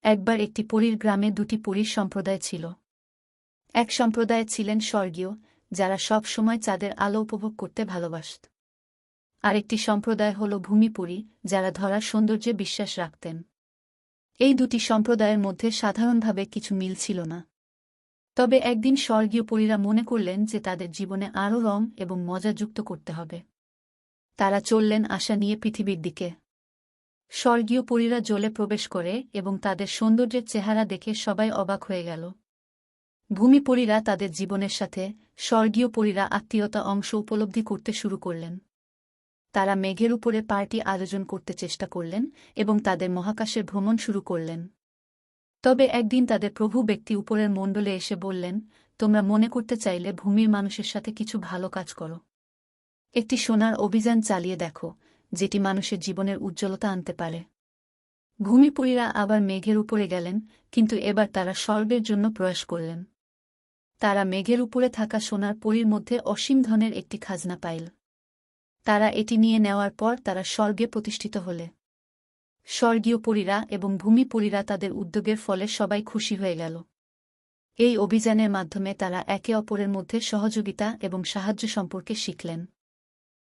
একবার একটি পরীর গ্রামে দুটি পরীর সম্প্রদায় ছিল। এক সম্প্রদায়ে ছিলেন স্বর্গীয়, যারা সব সময় চাঁদের আলো উপভোগ করতে ভালোবাসত। আরেকটি সম্প্রদায় হল ভূমিপরী, যারা ধরার সৌন্দর্যে বিশ্বাস রাখতেন। এই দুটি সম্প্রদায়ের মধ্যে সাধারণভাবে কিছু মিল ছিল না। তবে একদিন স্বর্গীয় পরীরা মনে করলেন যে তাদের জীবনে আরও রং এবং মজা যুক্ত করতে হবে। তারা চললেন আশা নিয়ে পৃথিবীর দিকে। স্বর্গীয় পরীরা জলে প্রবেশ করে এবং তাদের সৌন্দর্যের চেহারা দেখে সবাই অবাক হয়ে গেল। ভূমিপরীরা তাদের জীবনের সাথে, স্বর্গীয় পরীরা আত্মীয়তা অংশ উপলব্ধি করতে শুরু করলেন। তারা মেঘের উপরে পার্টি আয়োজন করতে চেষ্টা করলেন এবং তাদের মহাকাশে ভ্রমণ শুরু করলেন। তবে একদিন তাদের প্রভু ব্যক্তি উপরের মণ্ডলে এসে বললেন, তোমরা মনে করতে চাইলে ভূমির মানুষের সাথে কিছু ভালো কাজ করো। একটি সোনার অভিযান চালিয়ে দেখো, যেটি মানুষের জীবনের উজ্জ্বলতা আনতে পারে। ভূমিপরীরা আবার মেঘের উপরে গেলেন, কিন্তু এবার তারা স্বর্গের জন্য প্রয়াস করলেন। তারা মেঘের উপরে থাকা সোনার পরীর মধ্যে অসীম ধনের একটি খাজনা পাইল। তারা এটি নিয়ে নেওয়ার পর তারা স্বর্গে প্রতিষ্ঠিত হলে স্বর্গীয় পরীরা এবং ভূমিপরীরা তাদের উদ্যোগের ফলে সবাই খুশি হয়ে গেল। এই অভিযানের মাধ্যমে তারা একে অপরের মধ্যে সহযোগিতা এবং সাহায্য সম্পর্কে শিখলেন।